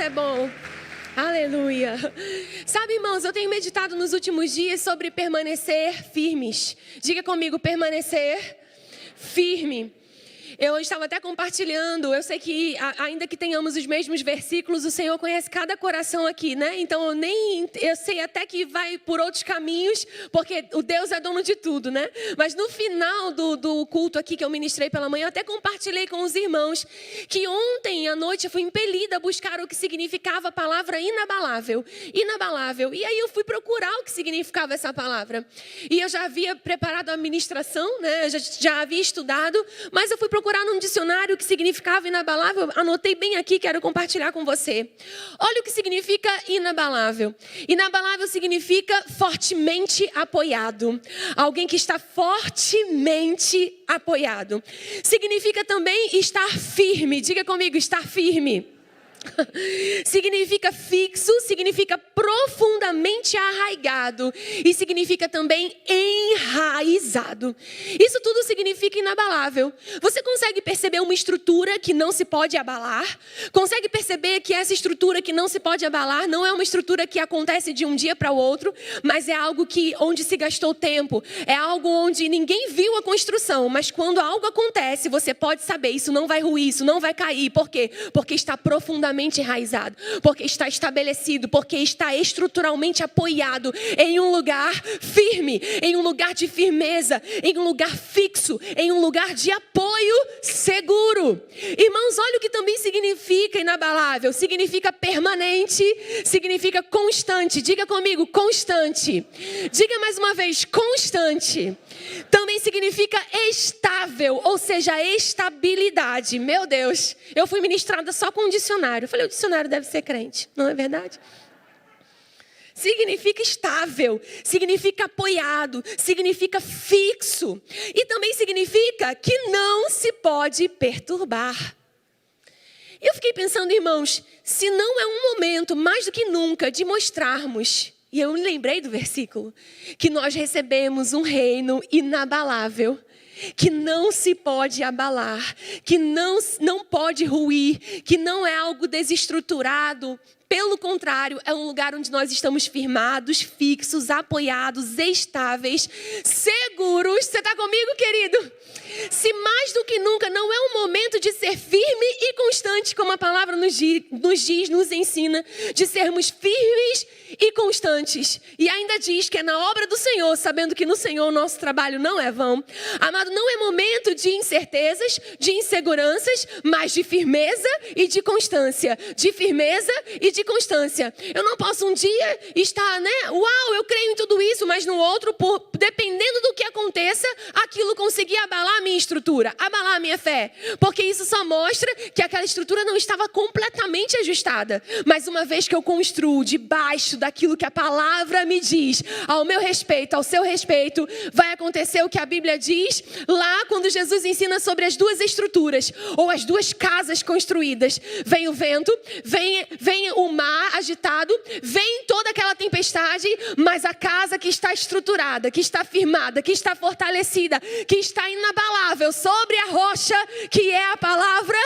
é bom. Aleluia. Sabe, irmãos, eu tenho meditado nos últimos dias sobre permanecer firmes. Diga comigo, permanecer firme. Eu estava até compartilhando, eu sei que ainda que tenhamos os mesmos versículos, o Senhor conhece cada coração aqui, né? Então eu sei até que vai por outros caminhos, porque o Deus é dono de tudo, né? Mas no final do culto aqui que eu ministrei pela manhã, eu até compartilhei com os irmãos que ontem à noite eu fui impelida a buscar o que significava a palavra inabalável. Inabalável. E aí eu fui procurar o que significava essa palavra. E eu já havia preparado a ministração, né? Eu já havia estudado, mas eu fui procurar num dicionário o que significava inabalável, anotei bem aqui, quero compartilhar com você. Olha o que significa inabalável. Inabalável significa fortemente apoiado. Alguém que está fortemente apoiado. Significa também estar firme. Diga comigo, estar firme. Significa fixo, significa profundamente arraigado e significa também enraizado. Isso tudo significa inabalável. Você consegue perceber uma estrutura que não se pode abalar? Consegue perceber que essa estrutura que não se pode abalar não é uma estrutura que acontece de um dia para o outro, mas é algo onde se gastou tempo, é algo onde ninguém viu a construção, mas quando algo acontece, você pode saber, isso não vai ruir, isso não vai cair. Por quê? Porque está profundamente enraizado, porque está estabelecido, porque está estruturalmente apoiado em um lugar firme, em um lugar de firmeza, em um lugar fixo, em um lugar de apoio seguro. Irmãos, olha o que também significa inabalável. Significa permanente, significa constante. Diga comigo, constante. Diga mais uma vez, constante. Também significa estável, ou seja, estabilidade. Meu Deus, eu fui ministrada só com um dicionário. Eu falei, o dicionário deve ser crente, não é verdade? Significa estável, significa apoiado, significa fixo. E também significa que não se pode perturbar. Eu fiquei pensando, irmãos, se não é um momento mais do que nunca de mostrarmos, e eu me lembrei do versículo, que nós recebemos um reino inabalável, que não se pode abalar, que não pode ruir, que não é algo desestruturado. Pelo contrário, é um lugar onde nós estamos firmados, fixos, apoiados, estáveis, seguros. Você está comigo, querido? Se mais do que nunca não é um momento de ser firme e constante, como a palavra nos diz, nos ensina, de sermos firmes e constantes. E ainda diz que é na obra do Senhor, sabendo que no Senhor o nosso trabalho não é vão. Amado, não é momento de incertezas, de inseguranças, mas de firmeza e de constância. De firmeza e de constância. Eu não posso um dia estar, uau, eu creio em tudo isso, mas no outro, dependendo do que aconteça, aquilo conseguir abalar a minha estrutura, abalar a minha fé. Porque isso só mostra que aquela estrutura não estava completamente ajustada. Mas uma vez que eu construo debaixo daquilo que a palavra me diz, ao meu respeito, ao seu respeito, vai acontecer o que a Bíblia diz lá quando Jesus ensina sobre as duas estruturas, ou as duas casas construídas. Vem o vento, vem o mar agitado, vem toda aquela tempestade, mas a casa que está estruturada, que está firmada, que está fortalecida, que está inabalável sobre a rocha, que é a palavra,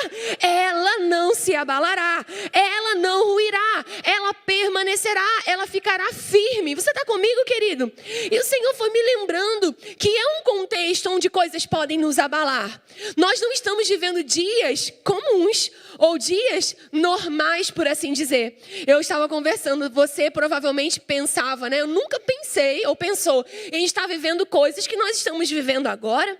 ela não se abalará, ela não ruirá, ela permanecerá, ela ficará firme. Você está comigo, querido? E o Senhor foi me lembrando que é um contexto onde coisas podem nos abalar. Nós não estamos vivendo dias comuns ou dias normais, por assim dizer. Eu estava conversando, você provavelmente pensava, Eu nunca pensei ou pensou em estar vivendo coisas que nós estamos vivendo agora.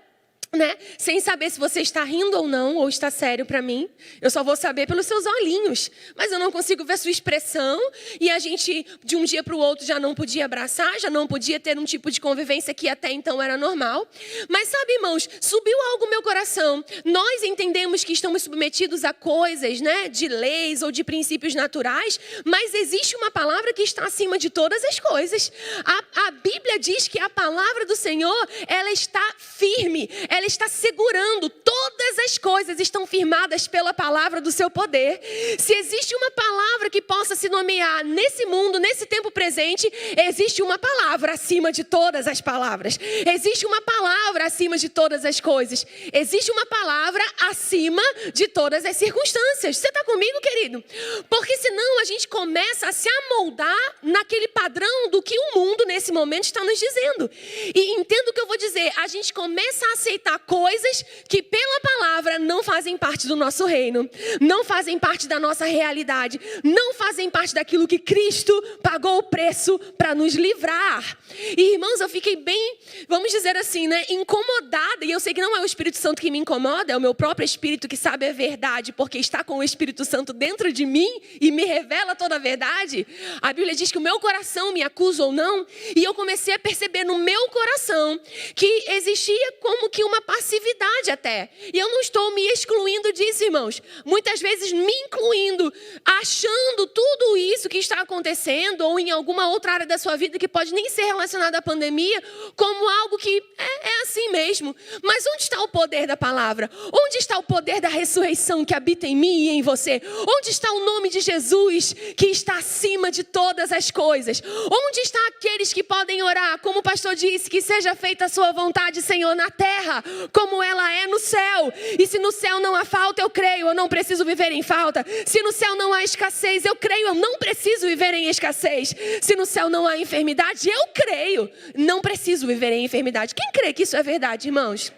Sem saber se você está rindo ou não, ou está sério para mim. Eu só vou saber pelos seus olhinhos. Mas eu não consigo ver sua expressão. E a gente, de um dia para o outro, já não podia abraçar, já não podia ter um tipo de convivência que até então era normal. Mas sabe, irmãos, subiu algo no meu coração. Nós entendemos que estamos submetidos a coisas, de leis ou de princípios naturais. Mas existe uma palavra que está acima de todas as coisas. A Bíblia diz que a palavra do Senhor, ela está firme, ela está segurando todas as coisas estão firmadas pela palavra do seu poder, se existe uma palavra que possa se nomear nesse mundo, nesse tempo presente, existe uma palavra acima de todas as palavras. Existe uma palavra acima de todas as coisas. Existe uma palavra acima de todas as circunstâncias. Você está comigo, querido? Porque senão a gente começa a se amoldar naquele padrão do que o mundo nesse momento está nos dizendo. E entendo o que eu vou dizer. A gente começa a aceitar coisas que pela palavra não fazem parte do nosso reino. Não fazem parte da nossa realidade. Não fazem parte daquilo que Cristo pagou o preço para nos livrar. E irmãos, eu fiquei bem, vamos dizer assim, né, incomodada. E eu sei que não é o Espírito Santo que me incomoda, é o meu próprio Espírito que sabe a verdade, porque está com o Espírito Santo dentro de mim e me revela toda a verdade. A Bíblia diz que o meu coração me acusa ou não. E eu comecei a perceber no meu coração que existia como que uma passividade até. E eu não estou me excluindo disso, irmãos. Muitas vezes me incluindo, achando tudo isso que está acontecendo ou em alguma outra área da sua vida que pode nem ser relacionada à pandemia, como algo que é assim mesmo. Mas onde está o poder da palavra? Onde está o poder da ressurreição que habita em mim e em você? Onde está o nome de Jesus que está acima de todas as coisas? Onde estão aqueles que podem orar, como o pastor disse, que seja feita a sua vontade, Senhor, na terra, como ela é no céu? E se no céu não há falta, eu creio, eu não preciso viver em falta. Se no céu não há escassez, eu creio, eu não preciso viver em escassez. Se no céu não há enfermidade, eu creio, não preciso viver em enfermidade. Quem crê que isso é verdade, irmãos?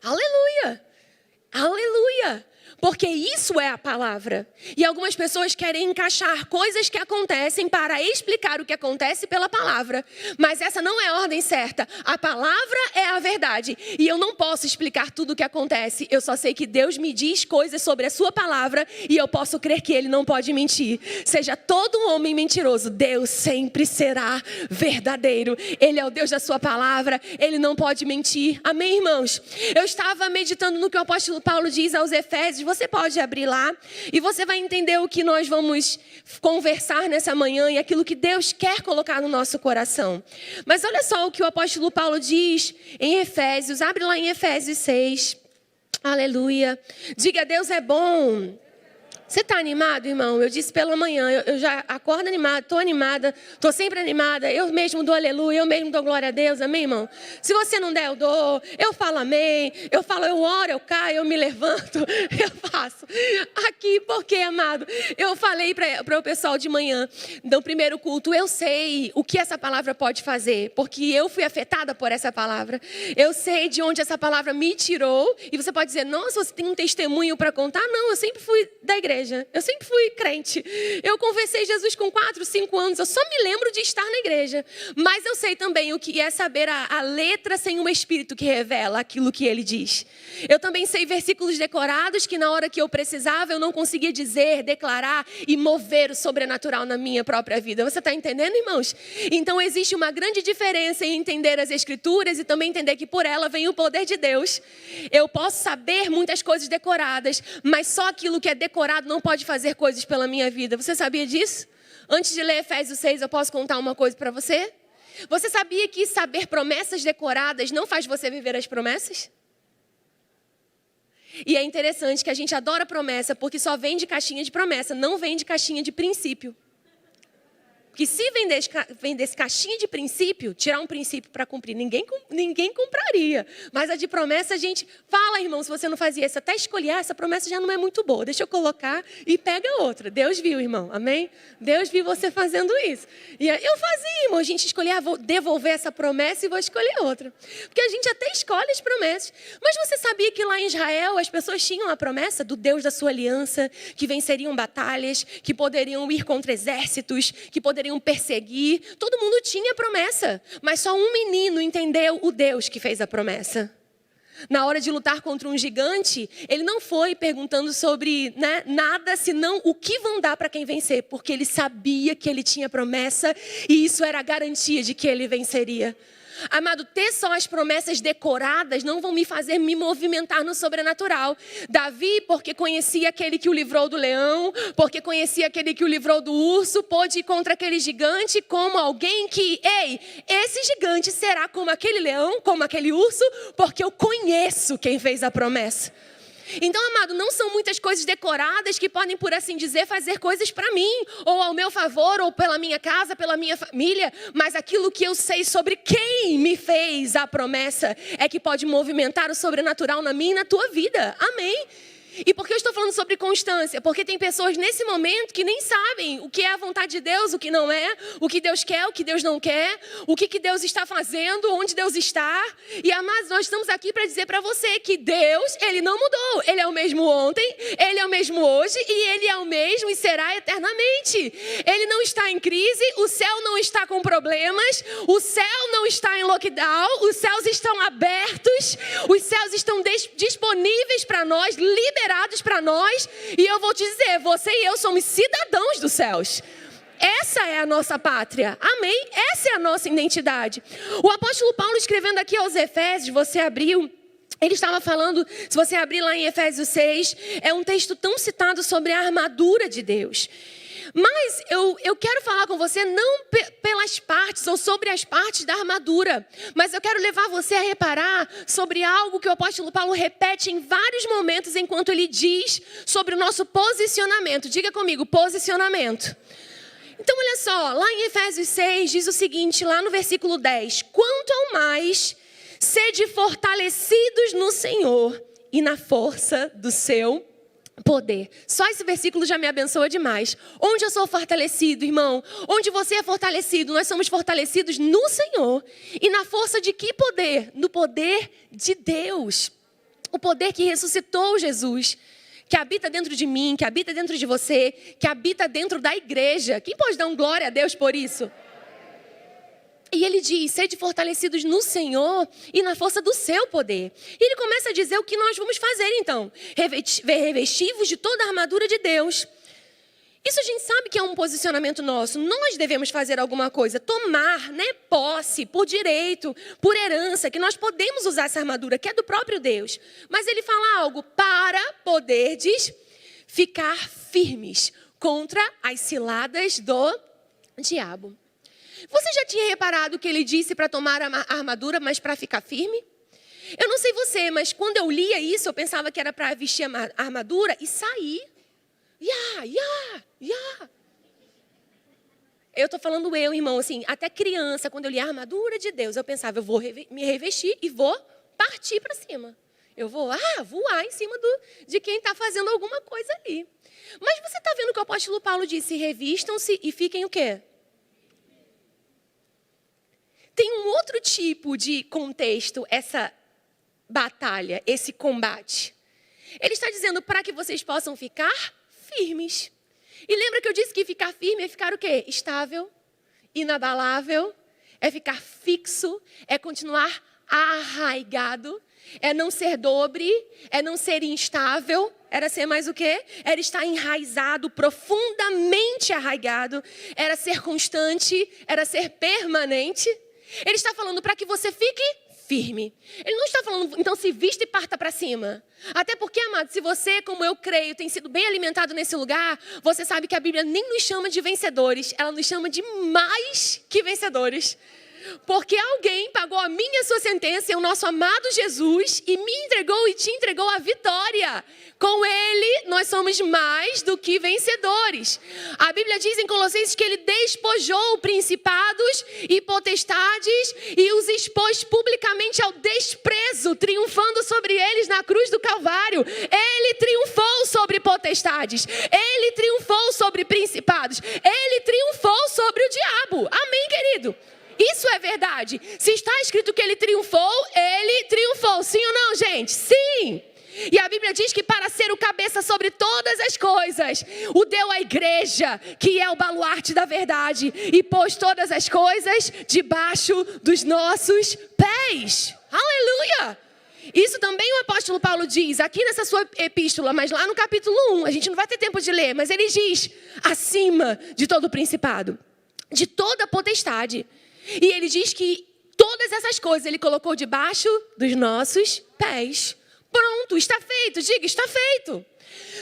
Aleluia! Aleluia! Porque isso é a palavra. E algumas pessoas querem encaixar coisas que acontecem para explicar o que acontece pela palavra. Mas essa não é a ordem certa. A palavra é a verdade. E eu não posso explicar tudo o que acontece. Eu só sei que Deus me diz coisas sobre a sua palavra e eu posso crer que Ele não pode mentir. Seja todo um homem mentiroso, Deus sempre será verdadeiro. Ele é o Deus da sua palavra. Ele não pode mentir. Amém, irmãos? Eu estava meditando no que o apóstolo Paulo diz aos Efésios. Você pode abrir lá e você vai entender o que nós vamos conversar nessa manhã e aquilo que Deus quer colocar no nosso coração. Mas olha só o que o apóstolo Paulo diz em Efésios. Abre lá em Efésios 6. Aleluia. Diga, Deus é bom. Você está animado, irmão? Eu disse pela manhã, eu já acordo animada, estou sempre animada. Eu mesmo dou aleluia, eu mesmo dou glória a Deus, amém, irmão? Se você não der, eu dou, eu falo amém, eu falo, eu oro, eu caio, eu me levanto, eu faço. Aqui, porque, amado, eu falei para o pessoal de manhã, no primeiro culto, eu sei o que essa palavra pode fazer, porque eu fui afetada por essa palavra. Eu sei de onde essa palavra me tirou, e você pode dizer, nossa, você tem um testemunho para contar? Não, eu sempre fui da igreja. Eu sempre fui crente. Eu confessei Jesus com 4, 5 anos. Eu só me lembro de estar na igreja. Mas eu sei também o que é saber a letra sem o Espírito que revela aquilo que ele diz. Eu também sei versículos decorados que na hora que eu precisava eu não conseguia dizer, declarar e mover o sobrenatural na minha própria vida. Você está entendendo, irmãos? Então existe uma grande diferença em entender as Escrituras e também entender que por ela vem o poder de Deus. Eu posso saber muitas coisas decoradas, mas só aquilo que é decorado não pode fazer coisas pela minha vida. Você sabia disso? Antes de ler Efésios 6, eu posso contar uma coisa para você? Você sabia que saber promessas decoradas não faz você viver as promessas? E é interessante que a gente adora promessa porque só vende caixinha de promessa, não vende caixinha de princípio. Porque se vendesse caixinha de princípio, tirar um princípio para cumprir, ninguém compraria. Mas a de promessa, a gente fala, irmão, se você não fazia isso, até escolher, essa promessa já não é muito boa, deixa eu colocar e pega outra. Deus viu, irmão, amém? Deus viu você fazendo isso. E eu fazia, irmão, a gente escolhia, vou devolver essa promessa e vou escolher outra. Porque a gente até escolhe as promessas. Mas você sabia que lá em Israel as pessoas tinham a promessa do Deus da sua aliança, que venceriam batalhas, que poderiam ir contra exércitos, que poderiam perseguir, todo mundo tinha promessa, mas só um menino entendeu o Deus que fez a promessa. Na hora de lutar contra um gigante, ele não foi perguntando sobre nada, senão o que vão dar para quem vencer, porque ele sabia que ele tinha promessa e isso era a garantia de que ele venceria. Amado, ter só as promessas decoradas não vão me fazer me movimentar no sobrenatural. Davi, porque conhecia aquele que o livrou do leão, porque conhecia aquele que o livrou do urso, pôde ir contra aquele gigante como alguém que, esse gigante será como aquele leão, como aquele urso, porque eu conheço conheço quem fez a promessa. Então, amado, não são muitas coisas decoradas que podem, por assim dizer, fazer coisas para mim, ou ao meu favor, ou pela minha casa, pela minha família, mas aquilo que eu sei sobre quem me fez a promessa é que pode movimentar o sobrenatural na minha e na tua vida. Amém? E por que eu estou falando sobre constância? Porque tem pessoas nesse momento que nem sabem o que é a vontade de Deus, o que não é, o que Deus quer, o que Deus não quer, o que Deus está fazendo, onde Deus está. E, amados, nós estamos aqui para dizer para você que Deus, Ele não mudou. Ele é o mesmo ontem, Ele é o mesmo hoje e Ele é o mesmo e será eternamente. Ele não está em crise, o céu não está com problemas, o céu não está em lockdown, os céus estão abertos, os céus estão disponíveis para nós, liberados para nós, e eu vou te dizer, você e eu somos cidadãos dos céus. Essa é a nossa pátria, amém? Essa é a nossa identidade. O apóstolo Paulo, escrevendo aqui aos Efésios, você abriu, ele estava falando, se você abrir lá em Efésios 6, é um texto tão citado sobre a armadura de Deus. Mas eu quero falar com você não pelas partes ou sobre as partes da armadura, mas eu quero levar você a reparar sobre algo que o apóstolo Paulo repete em vários momentos enquanto ele diz sobre o nosso posicionamento. Diga comigo, posicionamento. Então olha só, lá em Efésios 6 diz o seguinte, lá no versículo 10. Quanto ao mais, sede fortalecidos no Senhor e na força do seu poder. Só esse versículo já me abençoa demais. Onde eu sou fortalecido, irmão? Onde você é fortalecido? Nós somos fortalecidos no Senhor. E na força de que poder? No poder de Deus. O poder que ressuscitou Jesus, que habita dentro de mim, que habita dentro de você, que habita dentro da igreja. Quem pode dar um glória a Deus por isso? E ele diz, sede fortalecidos no Senhor e na força do seu poder. E ele começa a dizer o que nós vamos fazer então. Revestivos de toda a armadura de Deus. Isso a gente sabe que é um posicionamento nosso. Nós devemos fazer alguma coisa, tomar, posse, por direito, por herança, que nós podemos usar essa armadura, que é do próprio Deus. Mas ele fala algo, para poderdes ficar firmes contra as ciladas do diabo. Você já tinha reparado que ele disse para tomar a armadura, mas para ficar firme? Eu não sei você, mas quando eu lia isso, eu pensava que era para vestir a armadura e sair. Eu estou falando irmão, assim, até criança, quando eu li a armadura de Deus, eu pensava, eu vou me revestir e vou partir para cima. Eu vou voar em cima de quem está fazendo alguma coisa ali. Mas você está vendo que o apóstolo Paulo disse, revistam-se e fiquem o quê? Tem um outro tipo de contexto, essa batalha, esse combate. Ele está dizendo para que vocês possam ficar firmes. E lembra que eu disse que ficar firme é ficar o quê? Estável, inabalável, é ficar fixo, é continuar arraigado, é não ser dobre, é não ser instável, era ser mais o quê? Era estar enraizado, profundamente arraigado, era ser constante, era ser permanente. Ele está falando para que você fique firme. Ele não está falando, então se vista e parta para cima. Até porque, amado, se você, como eu creio, tem sido bem alimentado nesse lugar, você sabe que a Bíblia nem nos chama de vencedores, ela nos chama de mais que vencedores. Porque alguém pagou a minha e a sua sentença, o nosso amado Jesus, e me entregou e te entregou a vitória. Com Ele, nós somos mais do que vencedores. A Bíblia diz em Colossenses que Ele despojou principados e potestades e os expôs publicamente ao desprezo, triunfando sobre eles na cruz do Calvário. Ele triunfou sobre potestades. Ele triunfou sobre principados. Ele triunfou sobre o diabo. Amém, querido? Isso é verdade. Se está escrito que ele triunfou, sim ou não, gente? Sim! E a Bíblia diz que para ser o cabeça sobre todas as coisas, o deu à igreja, que é o baluarte da verdade, e pôs todas as coisas debaixo dos nossos pés. Aleluia! Isso também o apóstolo Paulo diz, aqui nessa sua epístola, mas lá no capítulo 1, a gente não vai ter tempo de ler, mas ele diz, acima de todo o principado, de toda a potestade. E ele diz que todas essas coisas ele colocou debaixo dos nossos pés. Pronto, está feito. Diga, está feito.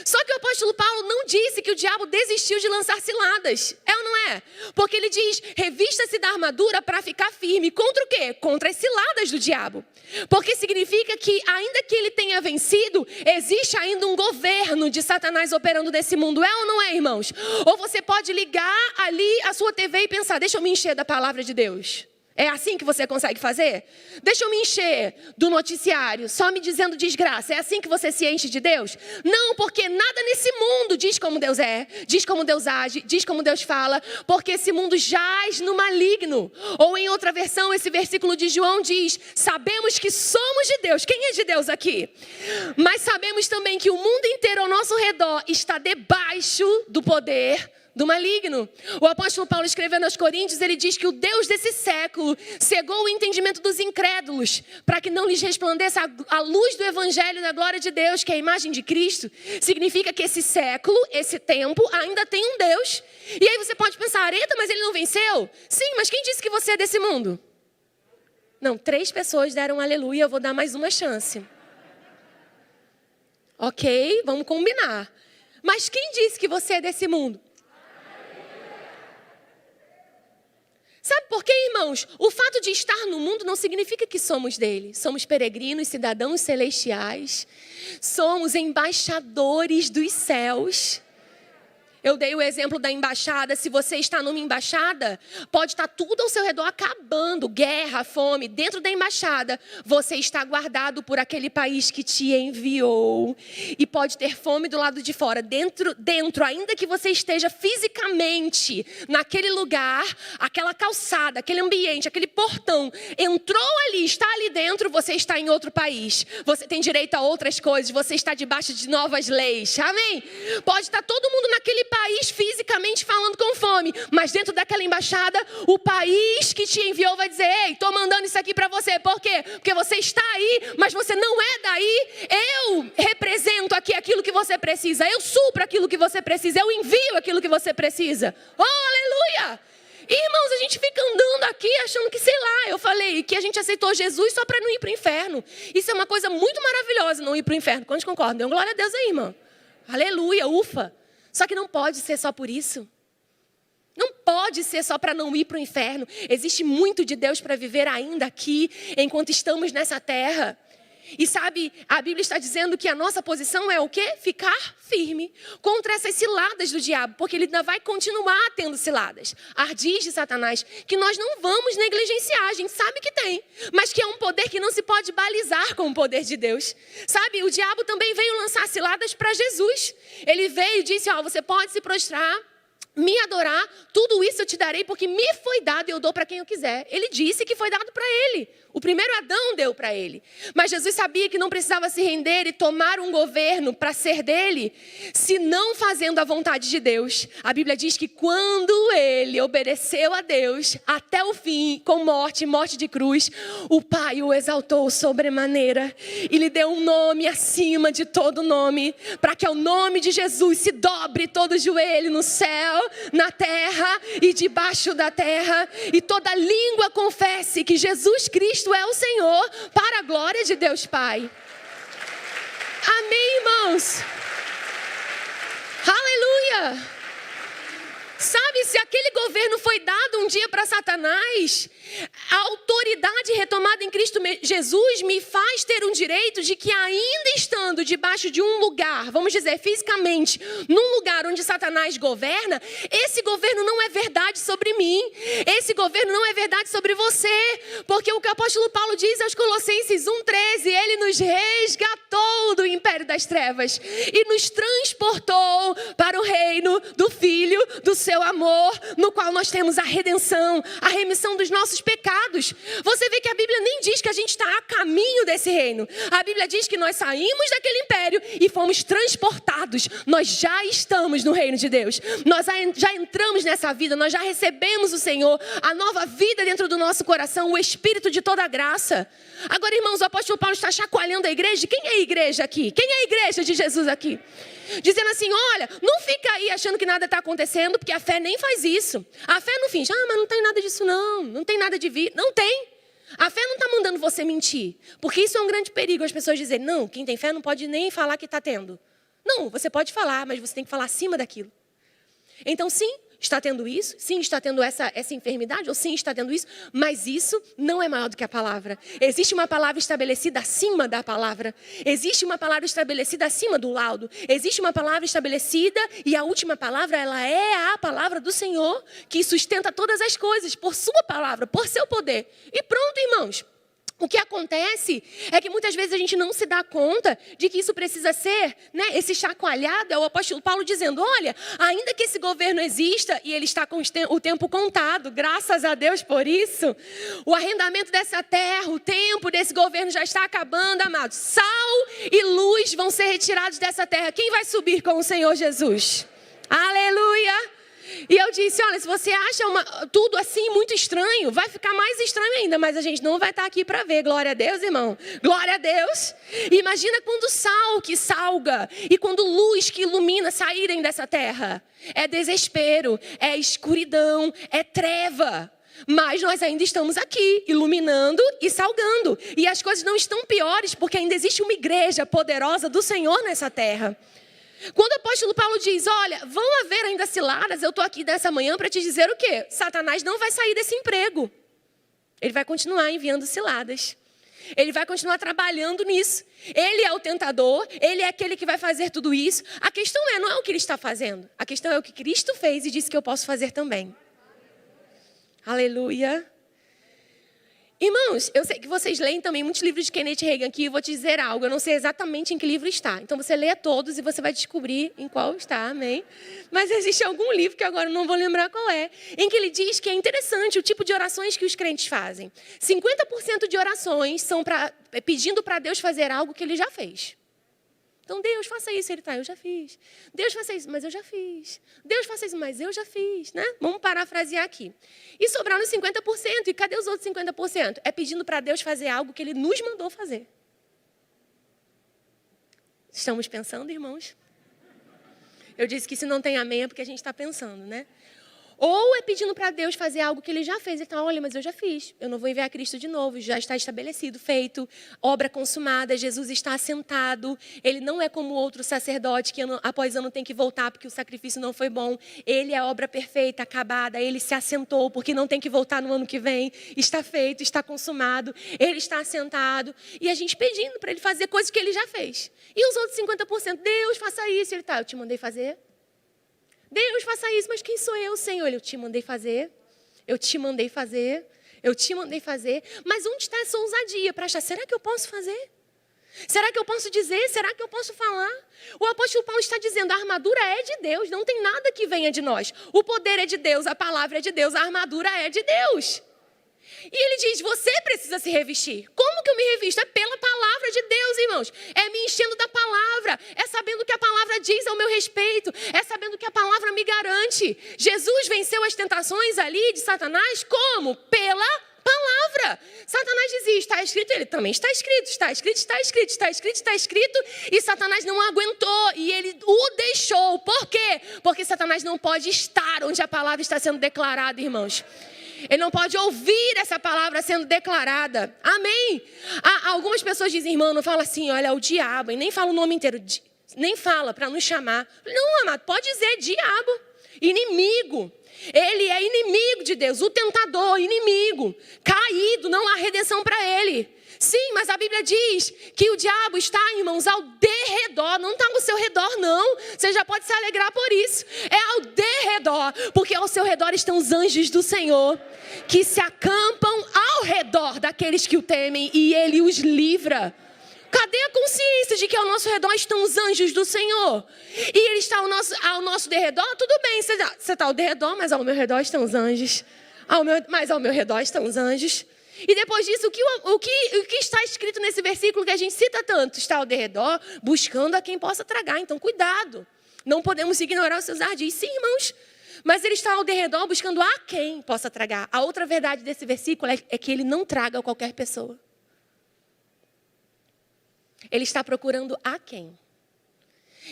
Só que o apóstolo Paulo não disse que o diabo desistiu de lançar ciladas. É ou não é? Porque ele diz, revista-se da armadura para ficar firme. Contra o quê? Contra as ciladas do diabo. Porque significa que, ainda que ele tenha vencido, existe ainda um governo de Satanás operando nesse mundo. É ou não é, irmãos? Ou você pode ligar ali a sua TV e pensar, deixa eu me encher da palavra de Deus. É assim que você consegue fazer? Deixa eu me encher do noticiário, só me dizendo desgraça. É assim que você se enche de Deus? Não, porque nada nesse mundo diz como Deus é, diz como Deus age, diz como Deus fala, porque esse mundo jaz no maligno. Ou em outra versão, esse versículo de João diz, sabemos que somos de Deus. Quem é de Deus aqui? Mas sabemos também que o mundo inteiro ao nosso redor está debaixo do poder do maligno. O apóstolo Paulo escrevendo aos Coríntios, ele diz que o Deus desse século cegou o entendimento dos incrédulos, para que não lhes resplandeça a luz do evangelho da glória de Deus, que é a imagem de Cristo. Significa que esse século, esse tempo, ainda tem um Deus. E aí você pode pensar, eita, mas ele não venceu? Sim, mas quem disse que você é desse mundo? Não, 3 pessoas deram aleluia, eu vou dar mais uma chance. Ok, vamos combinar. Mas quem disse que você é desse mundo? Sabe por quê, irmãos? O fato de estar no mundo não significa que somos dele. Somos peregrinos, cidadãos celestiais. Somos embaixadores dos céus. Eu dei o exemplo da embaixada. Se você está numa embaixada, pode estar tudo ao seu redor acabando. Guerra, fome. Dentro da embaixada, você está guardado por aquele país que te enviou. E pode ter fome do lado de fora. Dentro, ainda que você esteja fisicamente naquele lugar, aquela calçada, aquele ambiente, aquele portão, entrou ali, está ali dentro, você está em outro país. Você tem direito a outras coisas. Você está debaixo de novas leis. Amém? Pode estar todo mundo naquele país fisicamente falando com fome, mas dentro daquela embaixada, o país que te enviou vai dizer, ei, estou mandando isso aqui para você. Por quê? Porque você está aí, mas você não é daí. Eu represento aqui aquilo que você precisa. Eu supro aquilo que você precisa. Eu envio aquilo que você precisa. Oh, aleluia! Irmãos, a gente fica andando aqui achando que, sei lá, eu falei que a gente aceitou Jesus só para não ir para o inferno. Isso é uma coisa muito maravilhosa, não ir para o inferno. Quantos concordam? Dê glória a Deus aí, irmão. Aleluia, ufa. Só que não pode ser só por isso. Não pode ser só para não ir para o inferno. Existe muito de Deus para viver ainda aqui, enquanto estamos nessa terra. E sabe, a Bíblia está dizendo que a nossa posição é o quê? Ficar firme contra essas ciladas do diabo, porque ele ainda vai continuar tendo ciladas. Ardis de Satanás, que nós não vamos negligenciar, a gente sabe que tem, mas que é um poder que não se pode balizar com o poder de Deus. Sabe, o diabo também veio lançar ciladas para Jesus. Ele veio e disse, ó, você pode se prostrar, me adorar, tudo isso eu te darei, porque me foi dado e eu dou para quem eu quiser. Ele disse que foi dado para ele. O primeiro Adão deu para ele. Mas Jesus sabia que não precisava se render e tomar um governo para ser dele, se não fazendo a vontade de Deus. A Bíblia diz que quando ele obedeceu a Deus até o fim, com morte de cruz, o Pai o exaltou sobremaneira e lhe deu um nome acima de todo nome, para que ao nome de Jesus se dobre todo o joelho no céu, na terra e debaixo da terra, e toda língua confesse que Jesus Cristo é o Senhor, para a glória de Deus Pai. Amém, irmãos? Aleluia! Sabe, se aquele governo foi dado um dia para Satanás, a autoridade retomada em Cristo Jesus me faz ter um direito de que, ainda estando debaixo de um lugar, vamos dizer fisicamente, num lugar onde Satanás governa, esse governo não é verdade sobre mim, esse governo não é verdade sobre você, porque o que o apóstolo Paulo diz aos Colossenses 1,13, ele nos resgatou do império das trevas e nos transportou para o reino do Filho do seu amor, no qual nós temos a redenção, a remissão dos nossos pecados. Você vê que a Bíblia nem diz que a gente está a caminho desse reino. A Bíblia diz que nós saímos daquele império e fomos transportados. Nós já estamos no reino de Deus. Nós já entramos nessa vida, nós já recebemos o Senhor, a nova vida dentro do nosso coração, o Espírito de toda graça. Agora, irmãos, o apóstolo Paulo está chacoalhando a igreja. Quem é a igreja aqui? Quem é a igreja de Jesus aqui? Dizendo assim, olha, não fica aí achando que nada está acontecendo, porque a fé nem faz isso. A fé não finge, mas não tem nada disso não tem nada de vir. Não tem. A fé não está mandando quando você mentir. Porque isso é um grande perigo, as pessoas dizerem, não, quem tem fé não pode nem falar que está tendo. Não, você pode falar, mas você tem que falar acima daquilo. Então, sim, está tendo isso, sim, está tendo essa enfermidade, ou sim, está tendo isso, mas isso não é maior do que a palavra. Existe uma palavra estabelecida acima da palavra. Existe uma palavra estabelecida acima do laudo. Existe uma palavra estabelecida e a última palavra, ela é a palavra do Senhor, que sustenta todas as coisas, por sua palavra, por seu poder. E pronto, irmãos. O que acontece é que muitas vezes a gente não se dá conta de que isso precisa ser, né, esse chacoalhado, é o apóstolo Paulo dizendo, olha, ainda que esse governo exista e ele está com o tempo contado, graças a Deus por isso, o arrendamento dessa terra, o tempo desse governo já está acabando, amados. Sal e luz vão ser retirados dessa terra. Quem vai subir com o Senhor Jesus? Aleluia! E eu disse, olha, se você acha tudo assim muito estranho, vai ficar mais estranho ainda, mas a gente não vai estar aqui para ver. Glória a Deus, irmão. Glória a Deus. E imagina quando sal que salga e quando luz que ilumina saírem dessa terra. É desespero, é escuridão, é treva. Mas nós ainda estamos aqui, iluminando e salgando. E as coisas não estão piores, porque ainda existe uma igreja poderosa do Senhor nessa terra. Quando o apóstolo Paulo diz, olha, vão haver ainda ciladas, eu estou aqui nessa manhã para te dizer o quê? Satanás não vai sair desse emprego. Ele vai continuar enviando ciladas. Ele vai continuar trabalhando nisso. Ele é o tentador, ele é aquele que vai fazer tudo isso. A questão não é o que ele está fazendo. A questão é o que Cristo fez e disse que eu posso fazer também. Aleluia. Irmãos, eu sei que vocês leem também muitos livros de Kenneth Hagin aqui, eu vou te dizer algo, eu não sei exatamente em que livro está. Então você lê todos e você vai descobrir em qual está, amém? Mas existe algum livro, que agora eu não vou lembrar qual é, em que ele diz que é interessante o tipo de orações que os crentes fazem. 50% de orações são pedindo para Deus fazer algo que ele já fez. Então, Deus, faça isso. Ele eu já fiz. Deus, faça isso, mas eu já fiz. Deus, faça isso, mas eu já fiz, né? Vamos parafrasear aqui. E sobraram os 50%. E cadê os outros 50%? É pedindo para Deus fazer algo que Ele nos mandou fazer. Estamos pensando, irmãos? Eu disse que se não tem amém é porque a gente está pensando, né? Ou é pedindo para Deus fazer algo que Ele já fez. Ele está, olha, mas eu já fiz. Eu não vou enviar Cristo de novo. Já está estabelecido, feito. Obra consumada. Jesus está assentado. Ele não é como outro sacerdote que após ano tem que voltar porque o sacrifício não foi bom. Ele é a obra perfeita, acabada. Ele se assentou porque não tem que voltar no ano que vem. Está feito, está consumado. Ele está assentado. E a gente pedindo para Ele fazer coisas que Ele já fez. E os outros 50%, Deus, faça isso. Ele está, eu te mandei fazer. Deus, faça isso, mas quem sou eu, Senhor? Eu te mandei fazer, eu te mandei fazer, eu te mandei fazer. Mas onde está essa ousadia para achar, será que eu posso fazer? Será que eu posso dizer? Será que eu posso falar? O apóstolo Paulo está dizendo, a armadura é de Deus, não tem nada que venha de nós. O poder é de Deus, a palavra é de Deus, a armadura é de Deus. E ele diz, você precisa se revestir. Como que eu me revisto? É pela palavra de Deus, irmãos. É me enchendo da palavra. É sabendo o que a palavra diz ao meu respeito. É sabendo o que a palavra me garante. Jesus venceu as tentações ali de Satanás como? Pela palavra. Satanás dizia, está escrito, ele também está escrito, está escrito, está escrito, está escrito, está escrito. E Satanás não aguentou e ele o deixou. Por quê? Porque Satanás não pode estar onde a palavra está sendo declarada, irmãos. Ele não pode ouvir essa palavra sendo declarada. Amém? Algumas pessoas dizem, irmão, não fala assim, olha, o diabo. E nem fala o nome inteiro. Nem fala para nos chamar. Não, amado, pode dizer diabo. Inimigo. Ele é inimigo de Deus. O tentador, inimigo. Caído, não há redenção para ele. Sim, mas a Bíblia diz que o diabo está, irmãos, ao derredor. Não está ao seu redor, não. Você já pode se alegrar por isso. É ao derredor, porque ao seu redor estão os anjos do Senhor, que se acampam ao redor daqueles que o temem e Ele os livra. Cadê a consciência de que ao nosso redor estão os anjos do Senhor? E Ele está ao nosso derredor? Tudo bem, você está ao derredor, mas ao meu redor estão os anjos. Mas ao meu redor estão os anjos. E depois disso, o que está escrito nesse versículo que a gente cita tanto? Está ao derredor, buscando a quem possa tragar. Então, cuidado. Não podemos ignorar os seus ardis. Sim, irmãos. Mas ele está ao derredor, buscando a quem possa tragar. A outra verdade desse versículo é que ele não traga a qualquer pessoa. Ele está procurando a quem?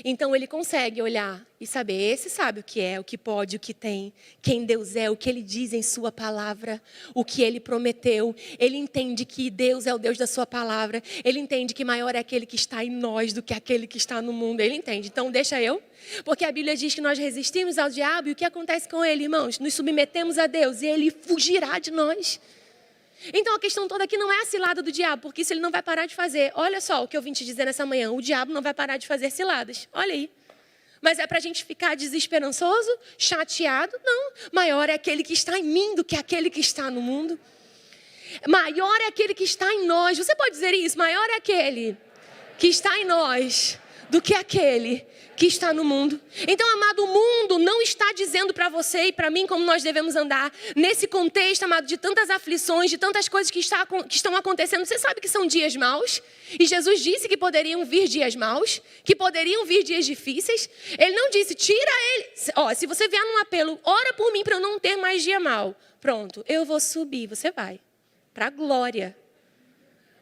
Então ele consegue olhar e saber, esse sabe o que é, o que pode, o que tem, quem Deus é, o que Ele diz em sua palavra, o que Ele prometeu. Ele entende que Deus é o Deus da sua palavra. Ele entende que maior é aquele que está em nós do que aquele que está no mundo. Ele entende, então deixa eu. Porque a Bíblia diz que nós resistimos ao diabo e o que acontece com ele, irmãos? Nos submetemos a Deus e Ele fugirá de nós. Então a questão toda aqui não é a cilada do diabo, porque isso ele não vai parar de fazer. Olha só o que eu vim te dizer nessa manhã, o diabo não vai parar de fazer ciladas, olha aí. Mas é para a gente ficar desesperançoso, chateado? Não, maior é aquele que está em mim do que aquele que está no mundo. Maior é aquele que está em nós, você pode dizer isso? Maior é aquele que está em nós do que aquele que está no mundo. Então, amado, o mundo não está dizendo para você e para mim como nós devemos andar. Nesse contexto, amado, de tantas aflições, de tantas coisas que estão acontecendo. Você sabe que são dias maus? E Jesus disse que poderiam vir dias maus, que poderiam vir dias difíceis. Ele não disse, tira ele. Ó, se você vier num apelo, ora por mim para eu não ter mais dia mau. Pronto, eu vou subir. Você vai. Para a glória.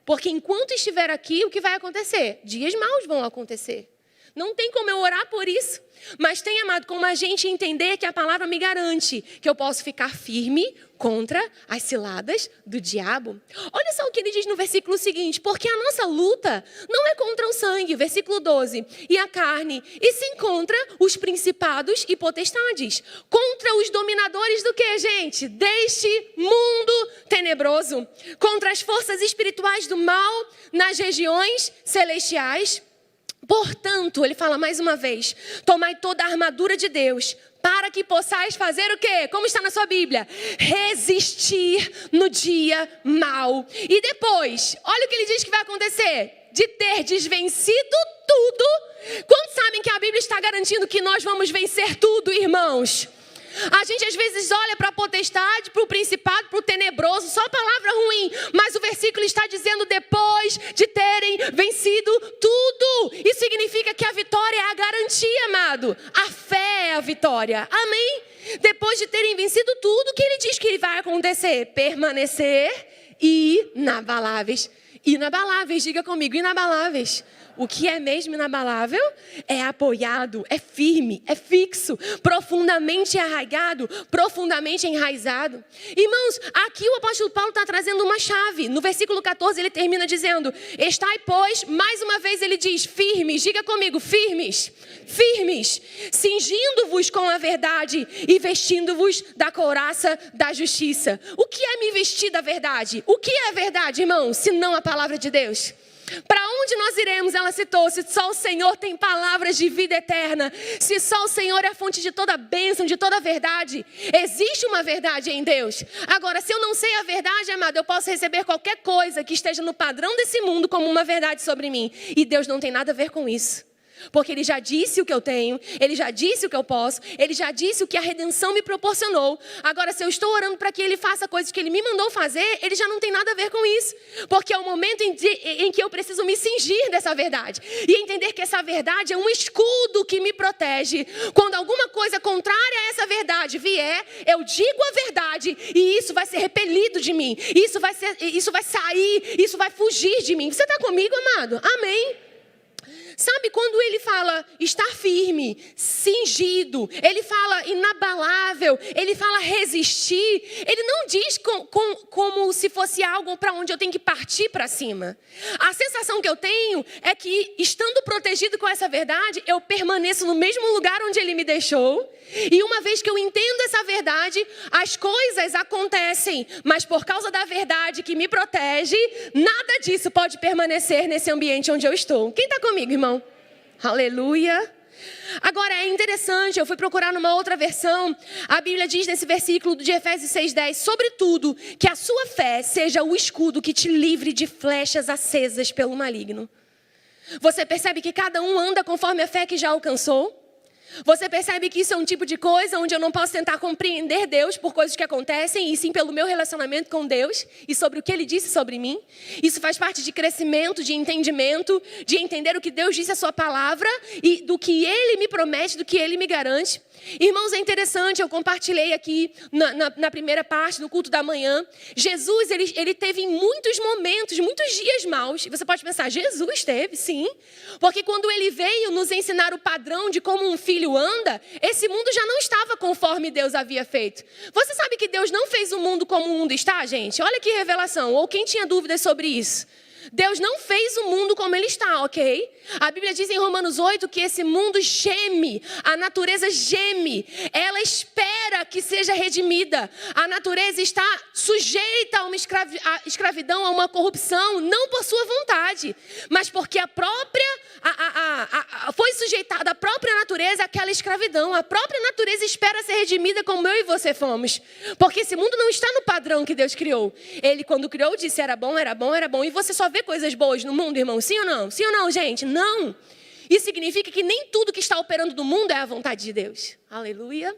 Porque enquanto estiver aqui, o que vai acontecer? Dias maus vão acontecer. Não tem como eu orar por isso. Mas tem, amado, como a gente entender que a palavra me garante que eu posso ficar firme contra as ciladas do diabo. Olha só o que ele diz no versículo seguinte. Porque a nossa luta não é contra o sangue, versículo 12, e a carne, e sim contra os principados e potestades. Contra os dominadores do que, gente? Deste mundo tenebroso. Contra as forças espirituais do mal nas regiões celestiais. Portanto, ele fala mais uma vez, tomai toda a armadura de Deus, para que possais fazer o quê? Como está na sua Bíblia? Resistir no dia mau. E depois, olha o que ele diz que vai acontecer. De ter desvencido tudo. Quantos sabem que a Bíblia está garantindo que nós vamos vencer tudo, irmãos? A gente às vezes olha para a potestade, para o principado, para o tenebroso, só palavra ruim. Mas o versículo está dizendo depois de terem vencido tudo. Isso significa que a vitória é a garantia, amado. A fé é a vitória. Amém? Depois de terem vencido tudo, o que ele diz que vai acontecer? Permanecer inabaláveis. Inabaláveis, diga comigo, inabaláveis. O que é mesmo inabalável é apoiado, é firme, é fixo, profundamente arraigado, profundamente enraizado. Irmãos, aqui o apóstolo Paulo está trazendo uma chave. No versículo 14 ele termina dizendo, estai, pois, mais uma vez ele diz, firmes, diga comigo, firmes, firmes, cingindo-vos com a verdade e vestindo-vos da couraça da justiça. O que é me vestir da verdade? O que é a verdade, irmão, se não a palavra de Deus? Para onde nós iremos? Ela citou, se só o Senhor tem palavras de vida eterna, se só o Senhor é a fonte de toda bênção, de toda verdade, existe uma verdade em Deus. Agora, se eu não sei a verdade, amado, eu posso receber qualquer coisa que esteja no padrão desse mundo como uma verdade sobre mim, e Deus não tem nada a ver com isso. Porque Ele já disse o que eu tenho, Ele já disse o que eu posso, Ele já disse o que a redenção me proporcionou. Agora, se eu estou orando para que Ele faça coisas que Ele me mandou fazer, Ele já não tem nada a ver com isso. Porque é o momento em que eu preciso me cingir dessa verdade. E entender que essa verdade é um escudo que me protege. Quando alguma coisa contrária a essa verdade vier, eu digo a verdade e isso vai ser repelido de mim. Isso vai sair, isso vai fugir de mim. Você está comigo, amado? Amém? Sabe, quando ele fala estar firme, cingido, ele fala inabalável, ele fala resistir, ele não diz como se fosse algo para onde eu tenho que partir para cima. A sensação que eu tenho é que, estando protegido com essa verdade, eu permaneço no mesmo lugar onde ele me deixou. E uma vez que eu entendo essa verdade, as coisas acontecem, mas por causa da verdade que me protege, nada disso pode permanecer nesse ambiente onde eu estou. Quem está comigo, irmão? Aleluia. Agora é interessante, eu fui procurar numa outra versão, a Bíblia diz nesse versículo de Efésios 6:10, sobretudo, que a sua fé seja o escudo que te livre de flechas acesas pelo maligno. Você percebe que cada um anda conforme a fé que já alcançou? Você percebe que isso é um tipo de coisa onde eu não posso tentar compreender Deus por coisas que acontecem, e sim pelo meu relacionamento com Deus e sobre o que Ele disse sobre mim. Isso faz parte de crescimento, de entendimento, de entender o que Deus disse a sua palavra e do que Ele me promete, do que Ele me garante. Irmãos, é interessante, eu compartilhei aqui na primeira parte, no culto da manhã. Jesus, ele teve muitos momentos, muitos dias maus. E você pode pensar, Jesus teve, sim. Porque quando Ele veio nos ensinar o padrão de como um filho anda, esse mundo já não estava conforme Deus havia feito. Você sabe que Deus não fez o mundo como o mundo está, gente? Olha que revelação. Ou quem tinha dúvidas sobre isso? Deus não fez o mundo como ele está, ok? A Bíblia diz em Romanos 8 que esse mundo geme, a natureza geme, ela espera que seja redimida. A natureza está sujeita a uma escravidão, a uma corrupção, não por sua vontade, mas porque foi sujeitada a própria natureza àquela escravidão. A própria natureza espera ser redimida como eu e você fomos. Porque esse mundo não está no padrão que Deus criou. Ele, quando criou, disse era bom, era bom, era bom. E você só vê coisas boas no mundo, irmão? Sim ou não? Sim ou não, gente? Não. Isso significa que nem tudo que está operando no mundo é a vontade de Deus. Aleluia.